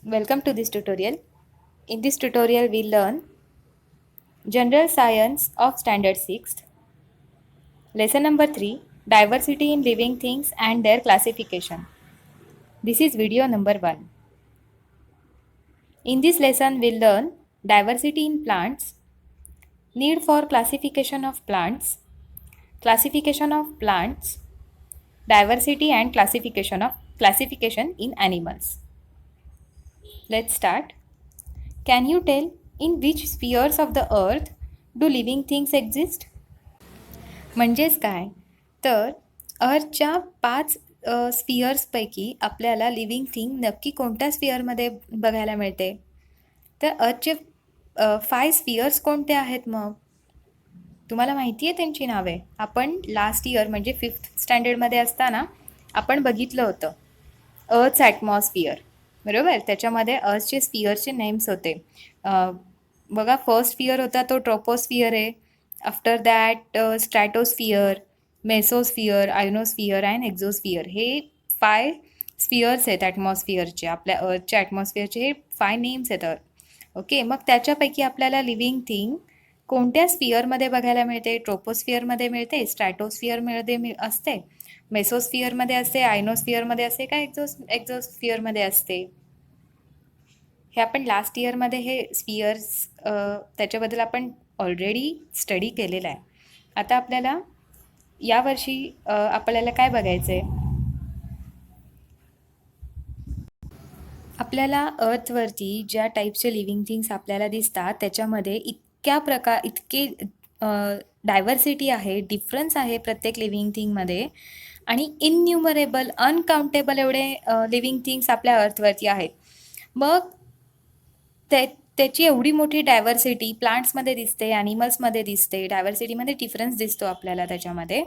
Welcome to this tutorial. In this tutorial, we learn General Science of Standard 6th, Lesson number 3, Diversity in Living Things and Their Classification. This is video number 1. In this lesson, we'll learn diversity in plants, need for classification of plants, diversity and classification in animals. Let's start. Can you tell in which spheres of the earth do living things exist? म्हणजेच काय तर अर्थच्या 5 स्फिअर्सपैकी आपल्याला living thing नक्की कोणत्या स्फिअरमध्ये बघायला मिळते? तर अर्थचे 5 स्फिअर्स कोणते आहेत मग? तुम्हाला माहिती आहे त्यांची नावे? आपण लास्ट इयर म्हणजे 5th स्टँडर्डमध्ये असताना आपण बघितलं होतं अर्थच ॲटमॉस्फिअर, बरोबर? त्याच्यामध्ये अर्थचे स्फिअर्सचे नेम्स होते. बघा, फर्स्ट स्फिअर होता तो ट्रोपोस्फिअर आहे. After that stratosphere, mesosphere, ionosphere and exosphere. हे 5 स्फिअर्स आहेत ॲटमॉस्फिअरचे. आपल्या अर्थच्या ॲटमॉस्फिअरचे हे 5 नेम्स आहेत. ओके, मग त्याच्यापैकी आपल्याला लिव्हिंग थिंग कोणत्या स्फिअरमध्ये बघायला मिळते? ट्रोपोस्फिअरमध्ये मिळते, स्ट्रॅटोस्फिअरमध्ये असते, मेसोस्फिअरमध्ये असते, आयनोस्फिअरमध्ये असते का एक्झोस्फिअरमध्ये असते? हे आपण लास्ट इयरमध्ये हे स्फिअर्स त्याच्याबद्दल आपण ऑलरेडी स्टडी केलेला आहे. आता आपल्याला यावर्षी आपल्याला काय बघायचं आहे? आपल्याला अर्थवरती ज्या टाईपचे लिव्हिंग थिंग्स आपल्याला दिसतात त्याच्यामध्ये इतके डायव्हर्सिटी आहे, डिफरन्स आहे प्रत्येक लिव्हिंग थिंगमध्ये आणि इनन्युमरेबल, अनकाउंटेबल एवढे लिव्हिंग थिंग्स आपल्या अर्थवरती आहेत. मग त्याची एवढी मोठी डायव्हर्सिटी प्लांट्समध्ये दिसते, ॲनिमल्समध्ये दिसते, डायव्हर्सिटीमध्ये डिफरन्स दिसतो आपल्याला त्याच्यामध्ये.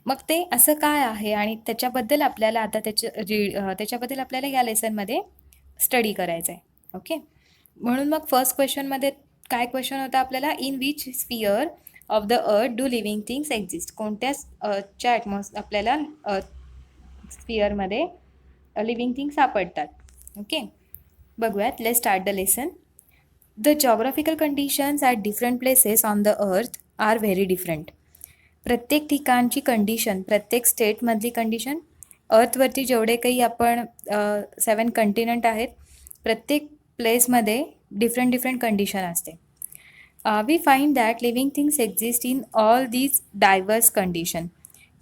मग ते असं काय आहे आणि त्याच्याबद्दल आपल्याला आता त्याच्याबद्दल आपल्याला या लेसनमध्ये स्टडी करायचं आहे. ओके, म्हणून मग फर्स्ट क्वेश्चनमध्ये काय क्वेश्चन होता आपल्याला? In which sphere of the earth do living things exist? कोणत्या अर्थच्या आपल्याला स्फिअरमध्ये लिव्हिंग थिंग सापडतात? ओके, बघूयात. Let's start the lesson. The geographical conditions at different places on the earth are very different. प्रत्येक ठिकाणची कंडिशन, प्रत्येक स्टेटमधली कंडिशन, अर्थवरती जेवढे काही आपण 7 कंटिनेंट आहेत, प्रत्येक प्लेसमध्ये डिफरंट कंडिशन असते. We find that living things exist in all these diverse condition.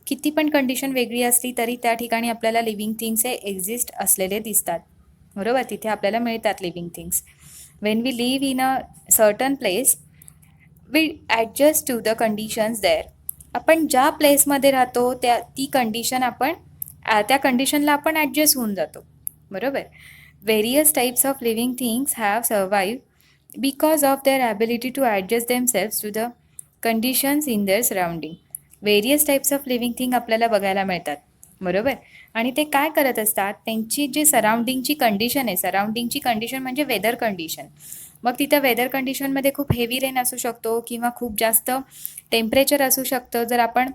किती पण कंडिशन वेगळी असली तरी त्या ठिकाणी आपल्याला लिव्हिंग थिंग्स हे एक्झिस्ट असलेले दिसतात, बरोबर? तिथे आपल्याला मिळतात living things. When we live in a certain place we adjust to the conditions there. आपण ज्या प्लेसमध्ये राहतो ती कंडिशन त्या कंडिशनला आपण ॲडजस्ट होऊन जातो, बरोबर? Various types of living things have survived because of their ability to adjust themselves to the conditions in their surrounding. Various types of living thing आपल्याला बघायला मिळतात, बरोबर? आणि ते काय करत असतात? त्यांची जी सराउंडिंगची कंडिशन आहे, सराउंडिंगची कंडिशन म्हणजे वेदर कंडिशन. मग तिथं वेदर कंडिशनमध्ये खूप हेवी रेन असू शकतो किंवा खूप जास्त टेम्परेचर असू शकतं. जर आपण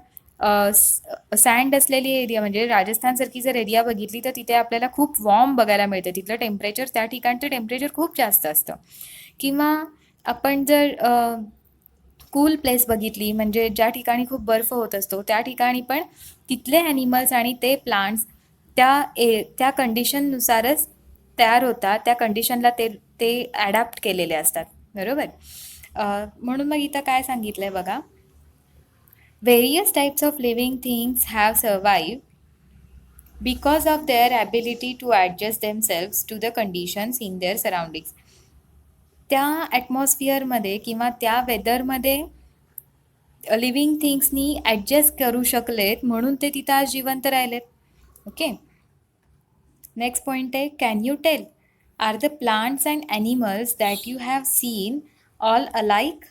सँड असलेली एरिया म्हणजे राजस्थानसारखी जर एरिया बघितली तर तिथे आपल्याला खूप वॉर्म बघायला मिळते. तिथलं टेम्परेचर, त्या ठिकाणचं टेम्परेचर खूप जास्त असतं. किंवा आपण जर कूल प्लेस बघितली म्हणजे ज्या ठिकाणी खूप बर्फ होत असतो त्या ठिकाणी पण तिथले ॲनिमल्स आणि ते प्लांट्स त्या कंडिशननुसारच तयार होतात, त्या कंडिशनला ते ॲडॅप्ट केलेले असतात, बरोबर? म्हणून मग इथं काय सांगितलं आहे बघा, various types of living things have survived because of their ability to adjust themselves to the conditions in their surroundings. त्या ॲटमॉस्फिअरमध्ये किंवा त्या वेदरमध्ये लिव्हिंग थिंग्सनी ॲडजस्ट करू शकलेत म्हणून ते तिथं आज जिवंत राहिलेत. ओके, नेक्स्ट पॉईंट आहे, can you tell are the plants and animals that you have seen all alike?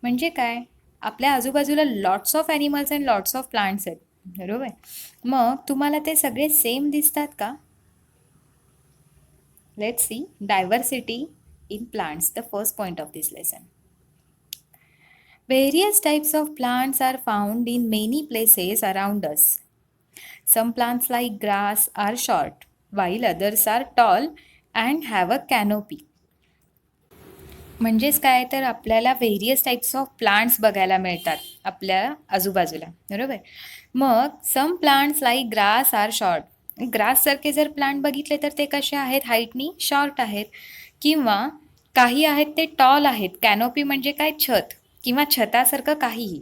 म्हणजे काय? आपल्या आजूबाजूला lots of animals and lots of plants आहेत, बरोबर? मग तुम्हाला ते सगळे सेम दिसतात का? Let's see diversity in plants, the first point of this lesson. Various types of plants are found in many places around us. Some plants like grass are short, while others are tall and have a canopy. म्हणजेच काय, तर आपल्याला various types of plants बघायला मिळतात आपल्या आजूबाजूला, बरोबर. मग some plants like grass are short. ग्राससारखे जर प्लांट बघितले तर ते कसे आहेत, हाईटनी शॉर्ट आहेत. किंवा काही आहेत ते टॉल आहेत. कॅनोपी म्हणजे काय, छत किंवा छतासारखं काहीही.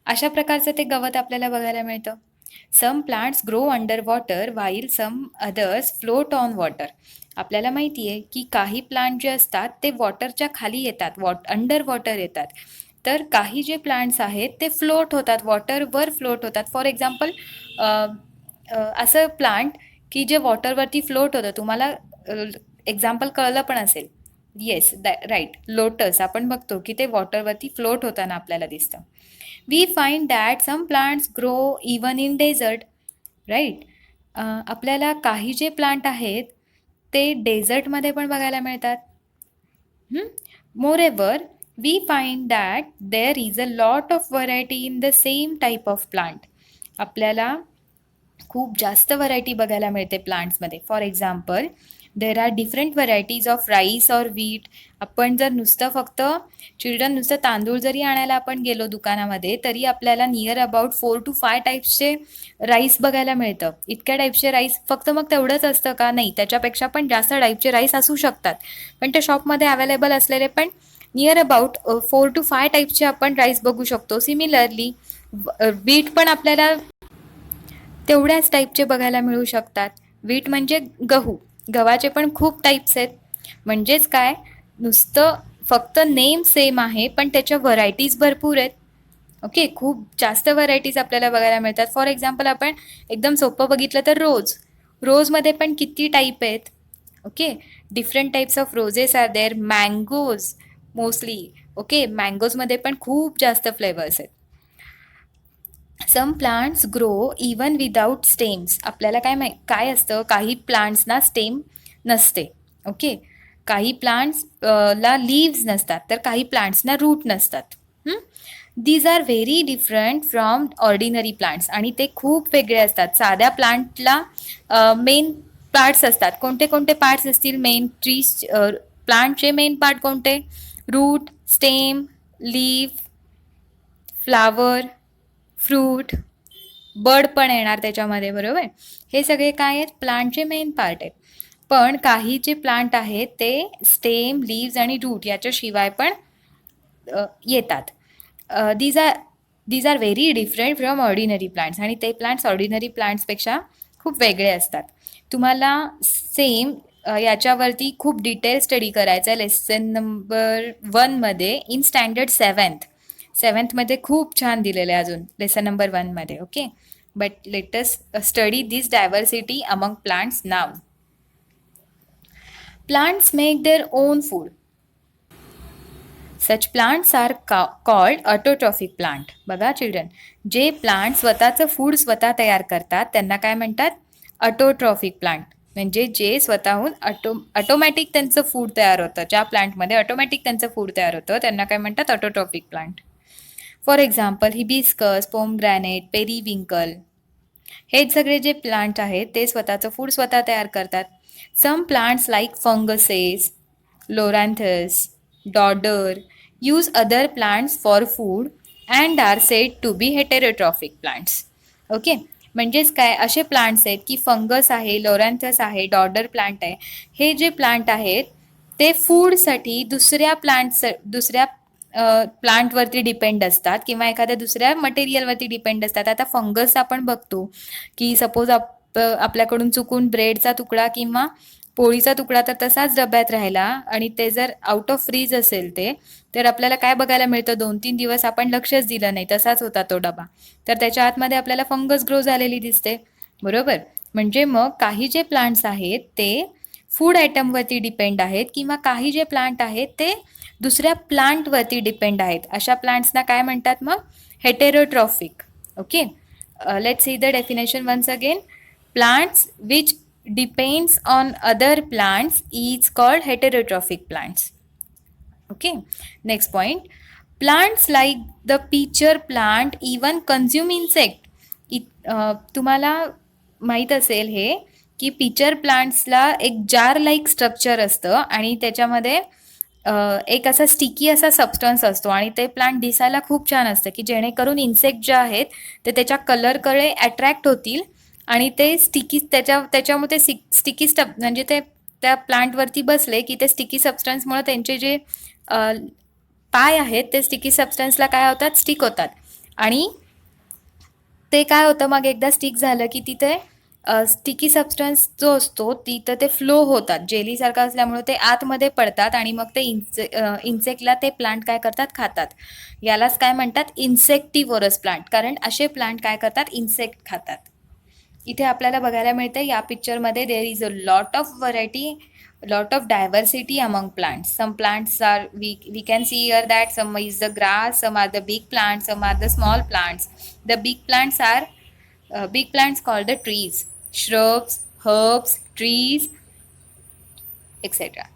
अशा प्रकारचं ते गवत आपल्याला बघायला मिळतं. Some plants grow under water while some others float on water. आपल्याला माहिती आहे की काही प्लांट जे असतात ते वॉटरच्या खाली येतात, अंडर वॉटर येतात. तर काही जे प्लांट्स आहेत ते फ्लोट होतात, वॉटरवर फ्लोट होतात. फॉर एक्झाम्पल असं प्लांट की जे वॉटरवरती फ्लोट होतं, तुम्हाला एक्झाम्पल कळलं पण असेल. Yes, right, lotus. आपण बघतो की ते वॉटरवरती फ्लोट होताना आपल्याला दिसतं. We find that some plants grow even in desert, right. आपल्याला काही जे प्लांट आहेत ते डेझर्टमध्ये पण बघायला मिळतात. Moreover, we find that there is a lot of variety in the same type of plant. आपल्याला खूप जास्त व्हरायटी बघायला मिळते प्लांट्समध्ये. For example, there are different varieties of rice or wheat. आपण जर नुसतं तांदूळ जरी आणायला आपण गेलो दुकानामध्ये, तरी आपल्याला नियर अबाउट 4 to 5 टाईप्सचे राईस बघायला मिळतं. इतक्या टाईप्सचे राईस फक्त मग तेवढंच असतं का, नाही, त्याच्यापेक्षा पण जास्त टाईपचे राईस असू शकतात. पण त्या शॉपमध्ये अवेलेबल असलेले पण नियर अबाउट 4 to 5 टाईप्सचे आपण राईस बघू शकतो. सिमिलरली व्हीट पण आपल्याला तेवढ्याच टाईपचे बघायला मिळू शकतात. व्हीट म्हणजे गहू. गव्हाचे पण खूप टाईप्स आहेत. म्हणजेच काय, नुसतं फक्त नेम सेम आहे पण त्याच्या व्हरायटीज भरपूर आहेत. ओके, खूप जास्त व्हरायटीज आपल्याला बघायला मिळतात. फॉर एक्झाम्पल, आपण एकदम सोपं बघितलं तर रोजमध्ये पण किती टाईप आहेत. Okay, different types of roses are there. Mangoes mostly. Okay, मँगोजमध्ये पण खूप जास्त फ्लेवर्स आहेत. Some plants grow even without stems. आपल्याला काय असतं, काही प्लांट्सना स्टेम नसते. ओके, काही प्लांट्स ला लीव्स नसतात, तर काही प्लांट्सना रूट नसतात. These are very different from ordinary plants. आणि ते खूप वेगळे असतात. साध्या प्लांटला मेन पार्ट्स असतात. कोणते कोणते पार्ट्स असतील मेन प्लांटचे मेन पार्ट कोणते? Root, stem, leaf, flower, fruit, bird पण येणार त्याच्यामध्ये, बरोबर. हे सगळे काय आहेत, प्लांटचे मेन पार्ट आहेत. पण काही जे प्लांट आहेत ते स्टेम, लीव्स आणि रूट याच्याशिवाय पण येतात. These are very different from ordinary plants. आणि ते प्लांट्स ऑर्डिनरी प्लांट्सपेक्षा खूप वेगळे असतात. तुम्हाला सेम याच्यावरती खूप डिटेल स्टडी करायचा आहे लेसन नंबर 1मध्ये इन स्टँडर्ड 7th खूप छान दिलेलं आहे अजून लेसन नंबर 1मध्ये. Okay, but let's study this diversity among plants now. Plants make their own food. Such plants are called autotrophic plant. बघा चिल्ड्रन, जे प्लांट स्वतःचं फूड स्वतः तयार करतात त्यांना काय म्हणतात, ऑटोट्रॉफिक प्लांट. म्हणजे जे स्वतःहून ऑटोमॅटिक त्यांचं फूड तयार होतं, ज्या प्लांटमध्ये ऑटोमॅटिक त्यांचं फूड तयार होतं त्यांना काय म्हणतात, autotrophic plant. For example, hibiscus, pomegranate, periwinkle, हे सगळे जे प्लांट आहेत ते स्वतःचं फूड स्वतः तयार करतात. Some plants like funguses, loranthus, dodder use other plants for food and are said to be heterotrophic plants. Okay, म्हणजेच काय, असे प्लांट्स आहेत की फंगस आहे, लोरॅन्थस आहे, डॉडर प्लांट आहे. हे जे प्लांट आहेत ते फूडसाठी दुसऱ्या प्लांटवरती डिपेंड असतात किंवा एखाद्या दुसऱ्या मटेरियलवरती डिपेंड असतात. आता फंगस आपण बघतो की सपोज आपल्याकडून चुकून ब्रेडचा तुकडा किंवा पोळीचा तुकडा तर तसाच डब्यात राहिला आणि ते जर आउट ऑफ फ्रीज असेल ते, तर आपल्याला काय बघायला मिळतं, 2-3 दिवस आपण लक्षच दिलं नाही, तसाच होता तो डबा, तर त्याच्या आतमध्ये आपल्याला फंगस ग्रो झालेली दिसते, बरोबर. म्हणजे मग काही जे प्लांट्स आहेत ते फूड आयटमवरती डिपेंड आहेत किंवा काही जे प्लांट आहेत ते दुसऱ्या प्लांटवरती डिपेंड आहेत. अशा प्लांट्सना काय म्हणतात मग, heterotrophic. Okay, let's see the definition once again. Plants which depends on other plants is called heterotrophic plants. Okay, next point. Plants like the pitcher plant even consume insect. तुम्हाला माहीत असेल हे की पिचर प्लांट्सला एक जार लाईक स्ट्रक्चर असतं आणि त्याच्यामध्ये एक असा स्टिकी असा सबस्टन्स असतो आणि ते प्लांट दिसायला खूप छान असतं की जेणेकरून इन्सेक्ट जे आहेत ते त्याच्या कलरकडे अट्रॅक्ट होतील आणि ते स्टिकी त्याच्यामुळे ते स्टिकी म्हणजे ते त्या प्लांटवरती बसले की ते स्टिकी सबस्टन्समुळे त्यांचे जे पाय आहेत ते स्टिकी सबस्टन्सला काय होतात, स्टिक होतात आणि ते काय होतं मग एकदा स्टिक झालं की तिथे स्टिकी सबस्टन्स जो असतो तिथं ते फ्लो होतात, जेलीसारखं असल्यामुळे ते आतमध्ये पडतात आणि मग ते इन्सेक्टला ते प्लांट काय करतात, खातात. यालाच काय म्हणतात, इन्सेक्टिव्होरस प्लांट, कारण असे प्लांट काय करतात, इन्सेक्ट खातात. इथे आपल्याला बघायला मिळते या पिक्चरमध्ये there is a lot of variety, lot of diversity among plants. Some plants are, we can see here that some is the grass, some are the big plants, some are the small plants. The big plants are big plants called the trees, shrubs, herbs, trees, etc.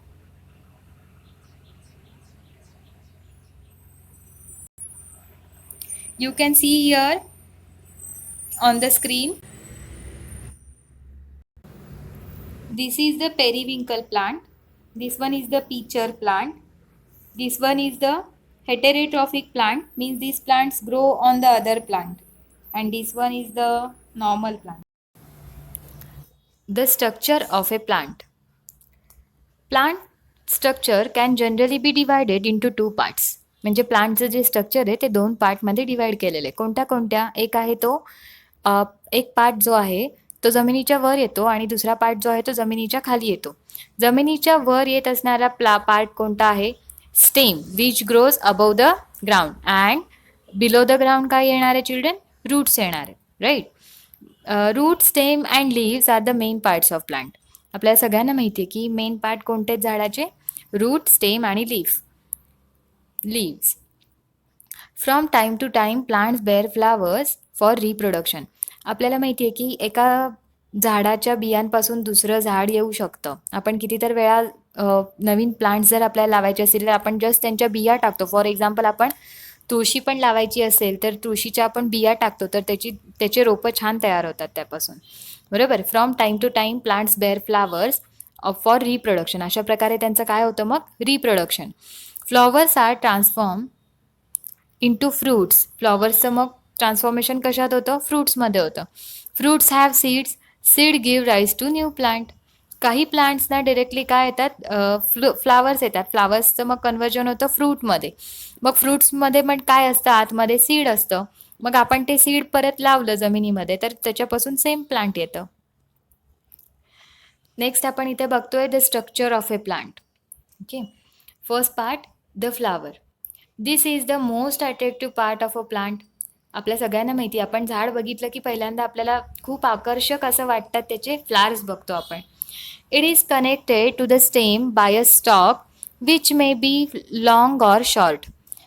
You can see here on the screen, this is the periwinkle plant, this one is the pitcher plant, this one is the heterotrophic plant, means these plants grow on the other plant, and this one is the normal plant. The structure of a plant. Plant structure can generally be divided into two parts. म्हणजे प्लांटचं जे structure आहे ते दोन पार्टमध्ये divide केलेलं आहे. कोणत्या कोणत्या? एक आहे तो एक पार्ट जो आहे तो जमिनीच्या वर येतो आणि दुसरा पार्ट जो आहे तो जमिनीच्या खाली येतो. जमिनीच्या वर येत असणारा पार्ट कोणता आहे? Stem, which grows above the ground, and below the ground काय येणार आहे चिल्ड्रन? रूट्स येणार आहे, right. Root, stem and leaves are the main parts of plant. आपल्याला सगळ्यांना माहिती आहे की मेन पार्ट कोणते झाडाचे? रूट, स्टेम आणि leaves. From time to time plants bear flowers for reproduction. आपल्याला माहिती आहे की एका झाडाच्या बियांपासून दुसरं झाड येऊ शकतं. आपण कितीतर वेळा नवीन प्लांट्स जर आपल्याला लावायचे असेल तर आपण जस्ट त्यांच्या बिया टाकतो. फॉर एक्झाम्पल आपण तुळशी पण लावायची असेल तर तुळशीच्या आपण बिया टाकतो तर त्याचे रोपं छान तयार होतात त्यापासून, बरोबर. From time to time plants bear flowers for reproduction. अशा प्रकारे त्यांचं काय होतं मग? Reproduction. Flowers are transform into fruits. फ्लॉवर्सचं मग ट्रान्सफॉर्मेशन कशात होतं? फ्रूट्समध्ये होतं. Fruits have seeds, seed give rise to new plant. काही प्लांट्सना डिरेक्टली काय येतात? फ्लावर्स येतात. फ्लावर्सचं मग कन्व्हर्जन होतं फ्रूटमध्ये. मग फ्रूट्समध्ये पण काय असतं? आतमध्ये सीड असतं. मग आपण ते सीड परत लावलं जमिनीमध्ये तर त्याच्यापासून सेम प्लांट येतं. नेक्स्ट आपण इथे बघतोय the structure of A plant. Okay, first part, the flower. This is the most attractive part of a plant. आपल्या सगळ्यांना माहिती आहे, आपण झाड बघितलं की पहिल्यांदा आपल्याला खूप आकर्षक असं वाटतात त्याचे फ्लावर्स बघतो आपण. It is connected to the stem by a stalk which may be long or short.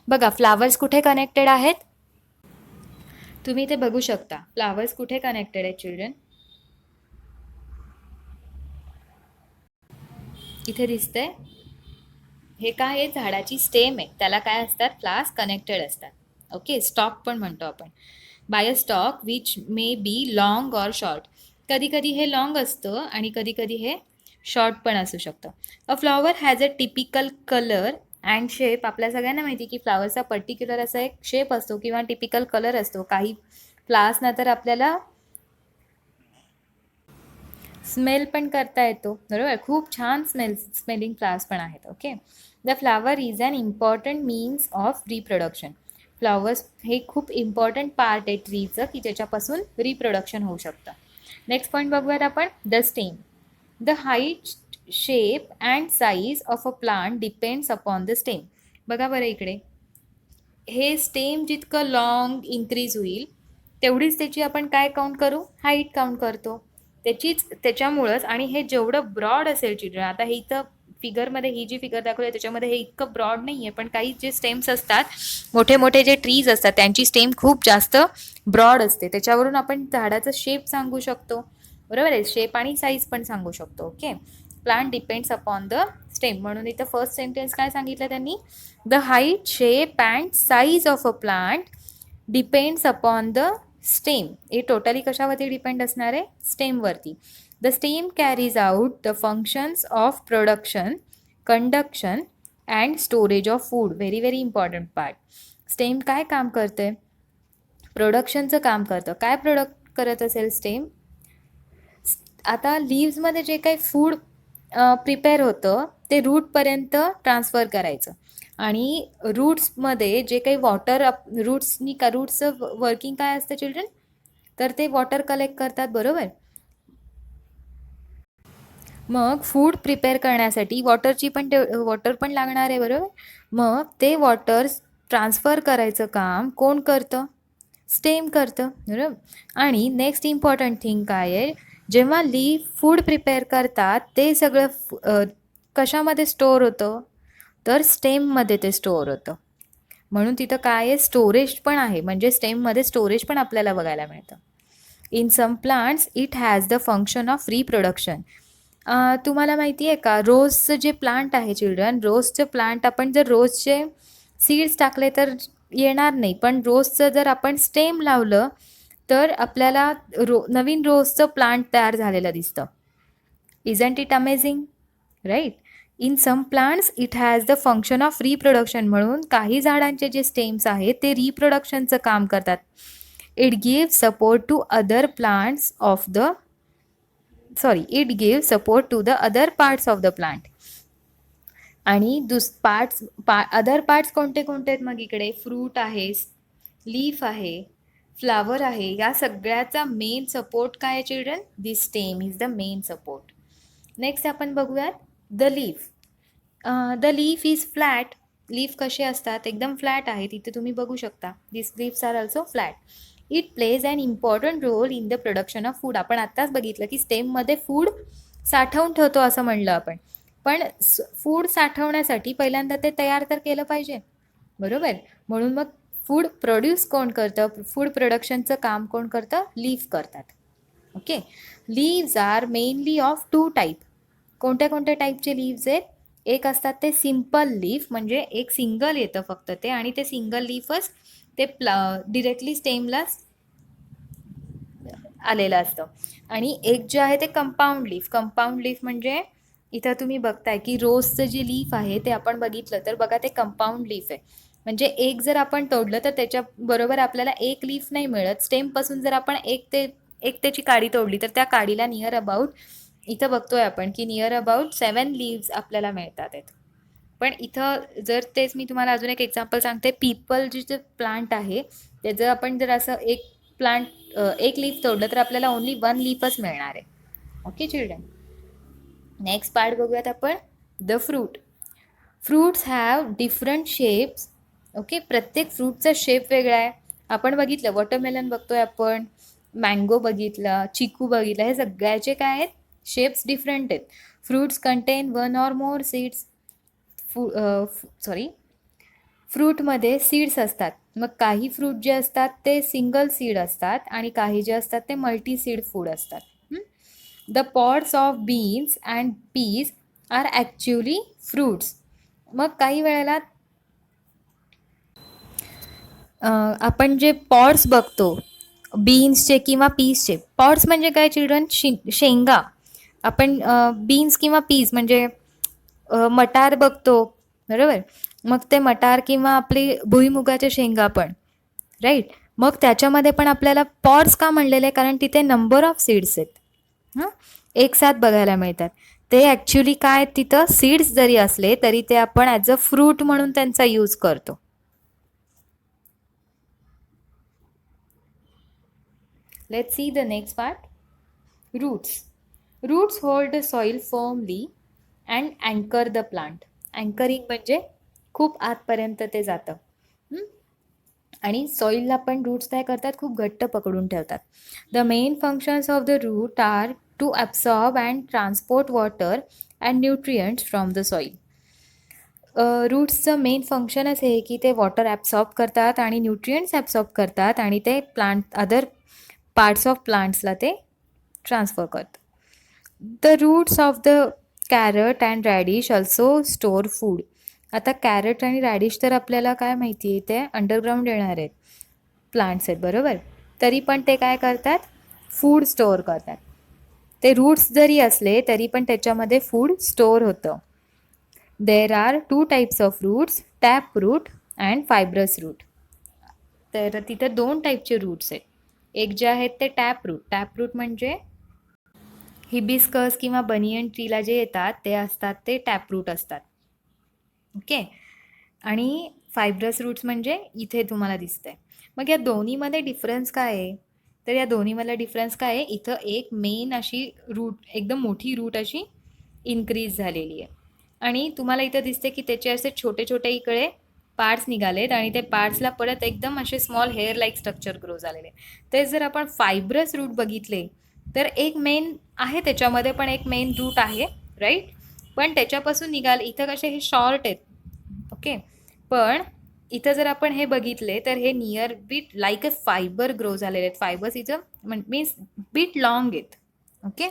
बघा फ्लावर्स कुठे कनेक्टेड आहेत? तुम्ही ते बघू शकता. फ्लावर्स कुठे कनेक्टेड आहेत चिल्ड्रन? इथे दिसतंय. हे काय आहे? झाडाची स्टेम आहे, त्याला काय असतात? फ्लावर्स कनेक्टेड असतात. ओके, स्टॉक पण म्हणतो आपण. By a stalk which may be long or short. कधी कधी हे लॉंग असतं आणि कधी कधी हे शॉर्ट पण असू शकतं. A flower has a typical colour and shape. आपल्या सगळ्यांना माहिती की फ्लॉवरचा पर्टिक्युलर असा एक शेप असतो किंवा टिपिकल कलर असतो. काही फ्लावर्सना तर आपल्याला स्मेल पण करता येतो, बरोबर. खूप छान स्मेलिंग फ्लावर्स पण आहेत. Okay, the flower is an important means of reproduction. Flowers हे खूप इम्पॉर्टंट पार्ट आहे ट्रीचं की ज्याच्यापासून रिप्रोडक्शन होऊ शकतं. नेक्स्ट पॉईंट बघूयात आपण, the stem. The height, shape and size of a plant depends upon the stem. बघा बरं इकडे, हे स्टेम जितकं लॉंग इन्क्रीज होईल तेवढीच त्याची आपण काय काउंट करू? हाईट काउंट करतो. त्याच्यामुळंच. आणि हे जेवढं ब्रॉड असेल चिल्ड्रन, आता हे इथं फिगरमध्ये ही जी फिगर दाखवली आहे त्याच्यामध्ये हे इतकं ब्रॉड नाही आहे, पण काही जे स्टेम्स असतात, मोठे मोठे जे ट्रीज असतात त्यांची स्टेम खूप जास्त ब्रॉड असते. त्याच्यावरून आपण झाडाचं शेप सांगू शकतो, बरोबर आहे. शेप आणि साईज पण सांगू शकतो. Okay, plant depends upon the stem. म्हणून इथं फर्स्ट सेंटेन्स काय सांगितलं त्यांनी? The height, shape and size of a plant depends upon the stem. हे टोटली कशावरती डिपेंड असणार आहे? स्टेमवरती. The stem carries out the functions of production, conduction and storage of food. Very very important part. Stem काय काम करते? प्रोडक्शनचं काम करतं. काय प्रोडक्ट करत असेल स्टेम? आता लीव्समध्ये जे काही फूड प्रिपेअर होतं ते रूटपर्यंत ट्रान्सफर करायचं, आणि रूट्समध्ये जे काही वॉटर रूट्सचं वर्किंग काय असतं चिल्ड्रन? तर ते वॉटर कलेक्ट करतात, बरोबर. मग फूड प्रिपेअर करण्यासाठी वॉटर पण लागणार आहे, बरोबर. मग ते वॉटर ट्रान्सफर करायचं काम कोण करतं? स्टेम करतं, बरोबर. आणि नेक्स्ट इम्पॉर्टंट थिंग काय आहे? जेव्हा लीफ फूड प्रिपेअर करतात ते सगळं कशामध्ये स्टोअर होतं? तर स्टेममध्ये ते स्टोअर होतं. म्हणून तिथं काय आहे? स्टोरेज पण आहे. म्हणजे स्टेममध्ये स्टोरेज पण आपल्याला बघायला मिळतं. In some plants it has the function of reproduction. तुम्हाला माहिती आहे का, रोजचं जे प्लांट आहे चिल्ड्रन, रोजचं प्लांट आपण जर रोजचे सीड्स टाकले तर येणार नाही, पण रोजचं जर आपण स्टेम लावलं तर आपल्याला नवीन रोजचं प्लांट तयार झालेलं दिसतं. Isn't it amazing, right. In some plants it has the function of reproduction. म्हणून काही झाडांचे जे स्टेम्स आहेत ते रिप्रोडक्शनचं काम करतात. It give support to other plants of the it give support to the other parts of the plant. आणि अदर पार्ट्स कोणते कोणते आहेत? मग इकडे फ्रूट आहे, लीफ आहे, फ्लावर आहे. या सगळ्याचा मेन सपोर्ट काय आहे children? This stem is the main support. Next आपण बघूयात the leaf. The leaf is flat. Leaf कसे असतात? एकदम फ्लॅट आहे. तिथे तुम्ही बघू शकता. This leaves are also flat. It plays an important role in the production of food. आपण आत्ताच बघितलं की स्टेममध्ये फूड साठवून ठेवतो असं म्हणलं आपण, पण फूड साठवण्यासाठी पहिल्यांदा ते तयार तर केलं पाहिजे, बरोबर. म्हणून मग फूड प्रोड्यूस कोण करतं? फूड प्रोडक्शनचं काम कोण करतं? लीफ करतात. Okay. Leaves are mainly of 2 type. कोणत्या कोणत्या टाईपचे लीव्ज आहेत? एक असतात ते सिम्पल लीफ, म्हणजे एक सिंगल येतं फक्त ते, आणि ते सिंगल लीफच ते डिरेक्टली स्टेमला आलेलं असतं. आणि एक जे आहे ते कंपाऊंड लीफ. कंपाऊंड लीफ म्हणजे इथं तुम्ही बघताय की रोजचं जे लीफ आहे ते आपण बघितलं तर बघा ते कंपाऊंड लीफ आहे. म्हणजे एक जर आपण तोडलं तर त्याच्याबरोबर आपल्याला एक लीफ नाही मिळत. स्टेमपासून जर आपण एक त्याची काडी तोडली तर त्या काडीला नियर अबाउट, इथं बघतोय आपण की नियर अबाउट 7 लीव्स आपल्याला मिळतात आहेत. पण इथं जर तेच मी तुम्हाला अजून एक एक्झाम्पल सांगते. पीपल जे प्लांट आहे त्याचं आपण जर असं एक लीफ तोडलं तर आपल्याला ओन्ली 1 लीफच मिळणार आहे. Okay children. नेक्स्ट पार्ट बघूयात आपण, the fruit. Fruits have different shapes. Okay. प्रत्येक फ्रूटचा शेप वेगळा आहे. आपण बघितलं वॉटरमेलन बघतोय आपण, मँगो बघितला, चिकू बघितला, हे सगळ्याचे काय आहेत? शेप्स डिफरंट आहेत. Fruits contain 1 or more seeds. फ्रूटमध्ये सीड्स असतात. मग काही फ्रूट जे असतात ते सिंगल सीड असतात आणि काही जे असतात ते मल्टी सीड फूड असतात. The pods of beans and peas are actually fruits. मग काही वेळेला आपण जे पॉड्स बघतो बीन्सचे किंवा पीसचे, पॉड्स म्हणजे काय चिल्ड्रन? शेंगा. आपण बीन्स किंवा पीस म्हणजे मटार बघतो, बरोबर. मग ते मटार किंवा आपली भुईमुगाच्या शेंगा पण, राईट. मग त्याच्यामध्ये पण आपल्याला पॉड्स का म्हणलेले? कारण तिथे नंबर ऑफ सीड्स आहेत, एक साथ बघायला मिळतात. ते ॲक्च्युली काय, तिथं सीड्स जरी असले तरी ते आपण ॲज अ फ्रूट म्हणून त्यांचा यूज करतो. Let's see the next part, roots. Roots hold the soil firmly and अँकर द प्लांट. अँकरिंग म्हणजे खूप आतपर्यंत ते जातं, आणि सॉईलला पण रूट्स काय करतात? खूप घट्ट पकडून ठेवतात. The main functions of the root are to absorb and transport water and nutrients from the soil. रूट्सचं मेन फंक्शनच आहे की ते वॉटर ॲब्सॉर्ब करतात आणि न्यूट्रियंट्स ॲब्सॉर्ब करतात आणि ते अदर पार्ट्स ऑफ प्लांट्सला ते ट्रान्सफर करतात. The roots of the carrot and radish also store food. आता कॅरट आणि रॅडिश तर आपल्याला काय माहिती आहे, ते अंडरग्राऊंड येणार आहेत प्लांट्स आहेत, बरोबर. तरी पण ते काय करतात? फूड स्टोअर करतात. ते रूट्स जरी असले तरी पण त्याच्यामध्ये फूड स्टोअर होतं. There are 2 types of roots, tap root and fibrous root. तर तिथे 2 टाईपचे रूट्स आहेत. एक जे आहेत ते टॅप रूट म्हणजे हिबिस्कस किंवा बनियन ट्रीला जे येतात ते असतात ते टॅप रूट असतात. ओके. आणि फायब्रस रूट्स म्हणजे इथे तुम्हाला दिसतंय. मग या दोन्हीमध्ये डिफरन्स काय आहे? तर या दोन्हीमधला डिफरन्स काय आहे? इथं एक मेन अशी रूट, एकदम मोठी रूट अशी इन्क्रीज झालेली आहे. आणि तुम्हाला इथं दिसते की त्याचे असे छोटे छोटे इकडे पार्ट्स निघालेत आणि ते पार्ट्सला परत एकदम असे small hair like structure grow झालेले. ते जर आपण फायब्रस रूट बघितले तर एक मेन आहे त्याच्यामध्ये, पण एक मेन रूट आहे, राईट. पण त्याच्यापासून निघाले इथं कसे हे शॉर्ट आहेत. ओके. पण इथं जर आपण हे बघितले तर हे near bit like a fibre grow झालेले आहेत. फायबर्स इथं मीन्स बीट लॉंग आहेत. ओके.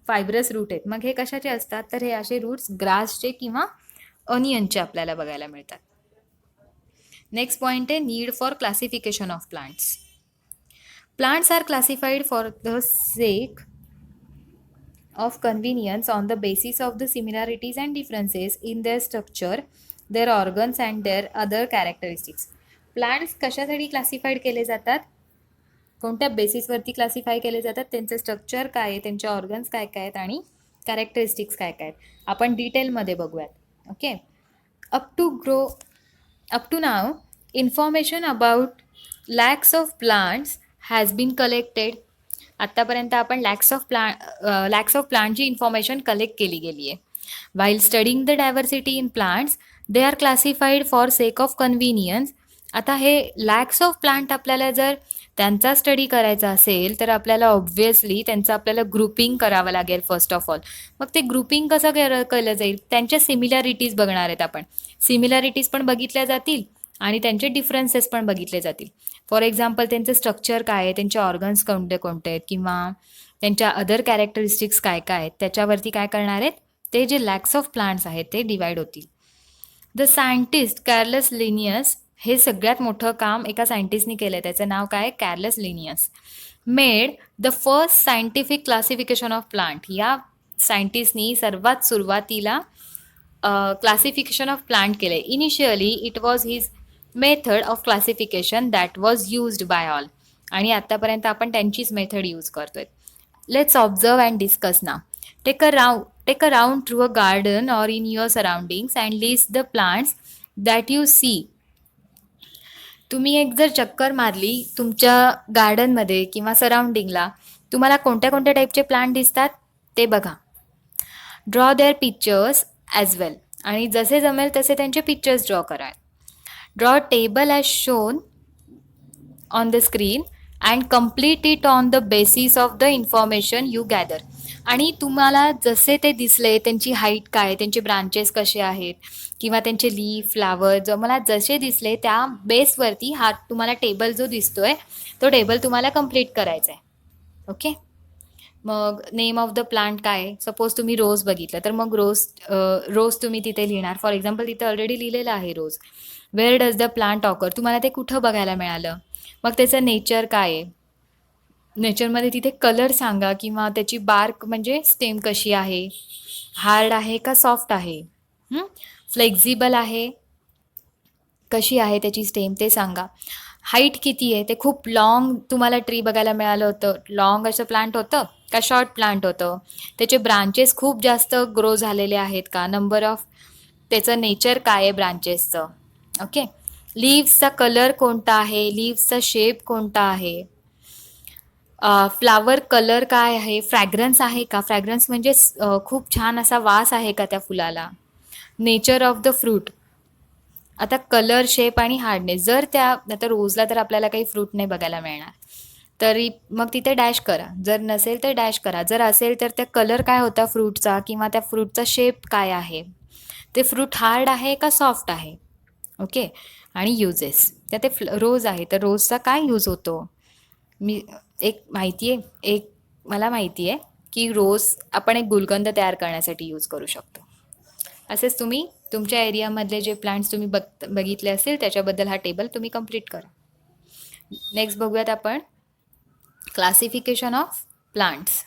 फायब्रस रूट आहेत. मग हे कशाचे असतात? तर हे असे रूट्स ग्रासचे किंवा अनियनचे आपल्याला बघायला मिळतात. नेक्स्ट पॉईंट आहे need for classification of plants. Plants are classified for the sake of convenience on the basis of the similarities and differences in their structure, their organs and their other characteristics. Plants कशासाठी classified केले जातात? कोणत्या बेसिसवरती classify केले जातात? त्यांचं structure काय आहे, त्यांचे ऑर्गन्स काय काय आहेत आणि कॅरेक्टरिस्टिक्स काय काय आहेत, आपण डिटेलमध्ये बघूयात. Okay. Up to now, information about lakhs of plants has been collected. आत्तापर्यंत आपण लॅक्स ऑफ प्लांटची इन्फॉर्मेशन कलेक्ट केली गेली आहे. While studying the diversity in plants, they are classified for sake of convenience. आता हे लॅक्स ऑफ प्लांट आपल्याला जर त्यांचा स्टडी करायचा असेल तर आपल्याला ऑब्व्हियसली त्यांचं आपल्याला ग्रुपिंग करावं लागेल फर्स्ट ऑफ ऑल. मग ते ग्रुपिंग कसं केलं जाईल? त्यांच्या सिमिलॅरिटीज बघणार आहेत आपण. सिमिलॅरिटीज पण बघितल्या जातील आणि त्यांचे डिफरन्सेस पण बघितले जातील. फॉर एक्झाम्पल त्यांचं स्ट्रक्चर काय आहे, त्यांचे ऑर्गन्स कोणते कोणते आहेत किंवा त्यांच्या अदर कॅरेक्टरिस्टिक्स काय काय आहेत, त्याच्यावरती काय करणार आहेत, ते जे लॅक्स ऑफ प्लांट्स आहेत ते डिवाइड होतील. द सायंटिस्ट कार्लस लिनियस, हे सगळ्यात मोठं काम एका सायंटिस्टनी केलं आहे. त्याचं नाव काय? Carolus Linnaeus. Made the first scientific classification of plant. या सायंटिस्टनी सर्वात सुरुवातीला क्लासिफिकेशन ऑफ प्लांट केलं आहे. Initially it was his method of classification that was used by all. आणि आत्तापर्यंत आपण त्यांचीच मेथड यूज करतोय. लेट्स ऑब्झर्व अँड डिस्कस नाव. Take a round through a garden or in your surroundings and list the plants that you see. तुम्ही एक जर चक्कर मारली तुमच्या गार्डनमध्ये किंवा सराउंडिंगला, तुम्हाला कोणत्या कोणत्या टाईपचे प्लांट दिसतात ते बघा. ड्रॉ देअर पिक्चर्स ॲज वेल. आणि जसे जमेल तसे त्यांचे पिक्चर्स ड्रॉ करा. Draw table as shown on the screen and complete it on the basis of the information you gather. आणि तुम्हाला जसे ते दिसले, त्यांची हाईट काय, त्यांचे ब्रांचेस कसे आहेत किंवा त्यांचे लीफ, फ्लावर, जो मला जसे दिसले त्या बेसवरती हा तुम्हाला टेबल जो दिसतोय तो टेबल तुम्हाला कंप्लीट करायचा आहे. ओके. मग नेम ऑफ द प्लांट काय? सपोज तुम्ही रोज बघितलं तर मग रोज तुम्ही तिथे लिहिणार. फॉर एक्झाम्पल तिथे ऑलरेडी लिहिलेलं आहे rose. Where does the plant occur? तुम्हाला ते कुठं बघायला मिळालं? मग त्याचं नेचर काय आहे? नेचरमध्ये तिथे कलर सांगा किंवा त्याची बार्क म्हणजे स्टेम कशी आहे, हार्ड आहे का सॉफ्ट आहे, फ्लेक्झिबल आहे, कशी आहे त्याची स्टेम ते सांगा. हाईट किती आहे? ते खूप लॉंग तुम्हाला ट्री बघायला मिळालं होतं, लॉंग असं प्लांट होतं का शॉर्ट प्लांट होतं? त्याचे ब्रांचेस खूप जास्त ग्रो झालेले आहेत का? नंबर ऑफ, त्याचं नेचर काय आहे ब्रांचेसचं. ओके. लीव्सचा कलर कोणता आहे, लीव्सचा शेप कोणता आहे, फ्लावर कलर काय आहे, फ्रॅग्रन्स आहे का, फ्रॅग्रन्स म्हणजे खूप छान असा वास आहे का त्या फुलाला, नेचर ऑफ द फ्रूट. आता कलर, शेप आणि हार्डनेस. जर त्या आता रोजला तर आपल्याला काही फ्रूट नाही बघायला मिळणार, तरी मग तिथे डॅश करा. जर नसेल तर डॅश करा. जर असेल तर त्या कलर काय होता फ्रूटचा किंवा त्या फ्रूटचा शेप काय आहे, ते फ्रूट हार्ड आहे का सॉफ्ट आहे. ओके. आणि युजेस, त्या ते रोज आहे तर रोजचा काय यूज होतो. मला माहिती आहे की रोज आपण एक गुलकंद तयार करण्यासाठी यूज करू शकतो. असेच तुम्ही तुमच्या एरियामधले जे प्लांट्स तुम्ही बघितले असतील त्याच्याबद्दल हा टेबल तुम्ही कंप्लीट करा. नेक्स्ट बघूयात आपण classification of plants.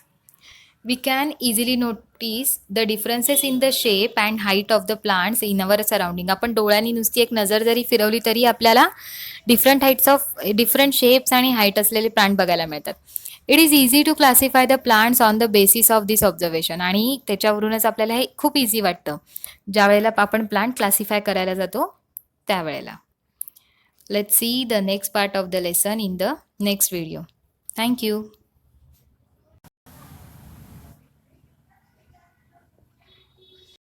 We can easily notice the differences in the shape and height of the plants in our surrounding. आपण डोळ्यांनी नुसती एक नजर जरी फिरवली तरी आपल्याला डिफरंट शेप्स आणि हाईट असलेले प्लांट बघायला मिळतात. It is easy to classify the plants on the basis of this observation. आणि त्याच्यावरूनच आपल्याला हे खूप इझी वाटतं ज्या वेळेला आपण प्लांट क्लासिफाय करायला जातो त्यावेळेला. Let's see the next part of the lesson in the next video. Thank you.